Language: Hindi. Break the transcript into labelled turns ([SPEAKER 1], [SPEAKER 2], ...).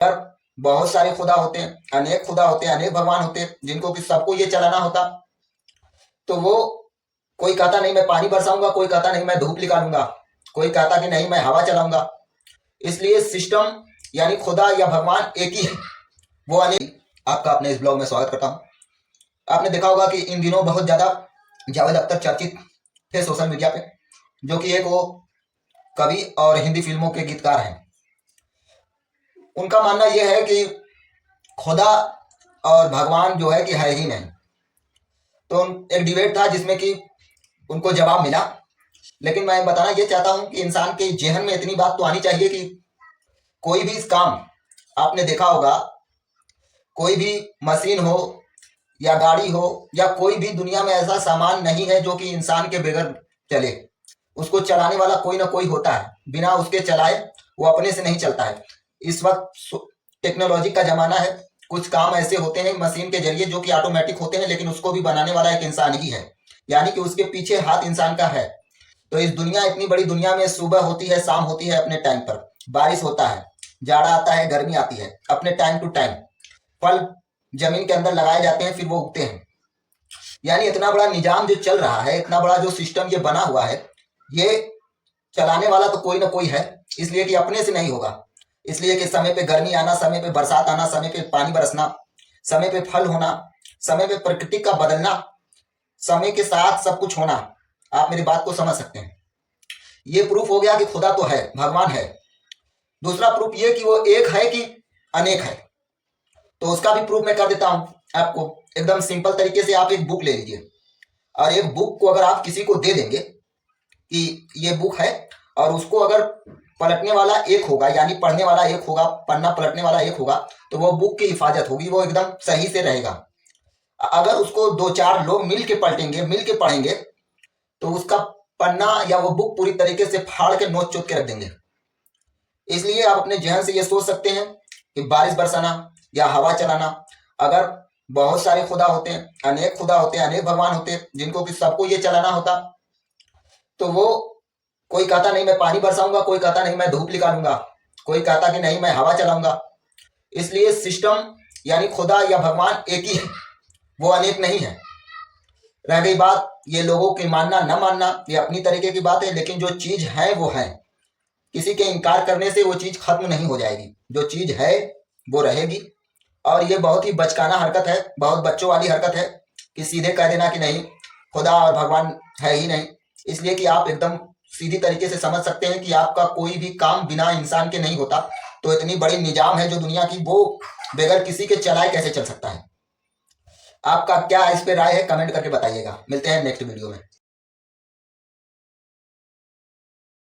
[SPEAKER 1] पर बहुत सारे खुदा होते हैं, अनेक खुदा होते हैं, अनेक भगवान होते हैं, जिनको कि सबको ये चलाना होता, तो वो कोई कहता नहीं मैं पानी बरसाऊंगा, कोई कहता नहीं मैं धूप निकालूंगा, कोई कहता कि नहीं मैं हवा चलाऊंगा। इसलिए सिस्टम यानी खुदा या भगवान एक ही है, वो अनेक। आपका अपने इस ब्लॉग में स्वागत करता हूँ। आपने देखा होगा कि इन दिनों बहुत ज़्यादा जावेद अख्तर चर्चित थे सोशल मीडिया पे, जो कि एक वो कवि और हिंदी फिल्मों के गीतकार हैं। उनका मानना यह है कि खुदा और भगवान जो है कि है ही नहीं। तो एक डिबेट था जिसमें कि उनको जवाब मिला, लेकिन मैं बताना ये चाहता हूं कि इंसान के जेहन में इतनी बात तो आनी चाहिए कि कोई भी काम आपने देखा होगा, कोई भी मशीन हो या गाड़ी हो या कोई भी दुनिया में ऐसा सामान नहीं है जो कि इंसान के बगैर चले। उसको चलाने वाला कोई ना कोई होता है, बिना उसके चलाए वो अपने से नहीं चलता है। इस वक्त टेक्नोलॉजी का जमाना है, कुछ काम ऐसे होते हैं मशीन के जरिए जो कि ऑटोमेटिक होते हैं, लेकिन उसको भी बनाने वाला एक इंसान ही है, यानी कि उसके पीछे हाथ इंसान का है। तो इस दुनिया, इतनी बड़ी दुनिया में सुबह होती है, शाम होती है अपने टाइम पर, बारिश होता है, जाड़ा आता है, गर्मी आती है अपने टाइम टू टाइम, फल जमीन के अंदर लगाए जाते हैं, फिर वो उगते हैं। यानी इतना बड़ा निजाम जो चल रहा है, इतना बड़ा जो सिस्टम ये बना हुआ है, ये चलाने वाला तो कोई ना कोई है। इसलिए कि अपने से नहीं होगा, इसलिए कि समय पे गर्मी आना, समय पे बरसात आना, समय पे पानी बरसना, समय पे फल होना, समय पे प्रकृति का बदलना, समय के साथ सब कुछ होना। आप मेरी बात को समझ सकते हैं। ये प्रूफ हो गया कि खुदा तो है, भगवान है। दूसरा प्रूफ ये कि वो एक है कि अनेक है, तो उसका भी प्रूफ मैं कर देता हूं आपको। एकदम सिंपल तरीके से आप एक बुक ले लीजिए, और एक बुक को अगर आप किसी को दे देंगे कि ये बुक है, और उसको अगर पलटने वाला एक होगा, यानी पढ़ने वाला एक होगा, पन्ना पलटने वाला एक होगा, तो वो बुक की हिफाजत होगी, वो एकदम सही से रहेगा। अगर उसको दो चार लोग मिल के पलटेंगे, मिल के पढ़ेंगे, तो उसका पन्ना या वो बुक पूरी तरीके से फाड़ के नोच चोट के रख देंगे। इसलिए आप अपने जहन से ये सोच सकते हैं कि बारिश बरसाना या हवा चलाना, अगर बहुत सारे खुदा होते हैं, अनेक खुदा होते हैं, अनेक भगवान होते हैं, जिनको कि सबको ये चलाना होता, तो वो कोई कहता नहीं मैं पानी बरसाऊंगा, कोई कहता नहीं मैं धूप निकालूंगा, कोई कहता कि नहीं मैं हवा चलाऊंगा। इसलिए सिस्टम यानी खुदा या भगवान एक ही है, वो अनेक नहीं है। रह गई बात ये लोगों की मानना न मानना, ये अपनी तरीके की बात है, लेकिन जो चीज है वो है। किसी के इनकार करने से वो चीज खत्म नहीं हो जाएगी, जो चीज है वो रहेगी। और ये बहुत ही बचकाना हरकत है, बहुत बच्चों वाली हरकत है कि सीधे कह देना कि नहीं खुदा और भगवान है ही नहीं। इसलिए कि आप एकदम सीधी तरीके से समझ सकते हैं कि आपका कोई भी काम बिना इंसान के नहीं होता। तो इतनी बड़ी निजाम है जो दुनिया की, वो बगैर किसी के चलाए कैसे चल सकता है। आपका क्या इस पे राय है, कमेंट करके बताइएगा। मिलते हैं नेक्स्ट वीडियो में।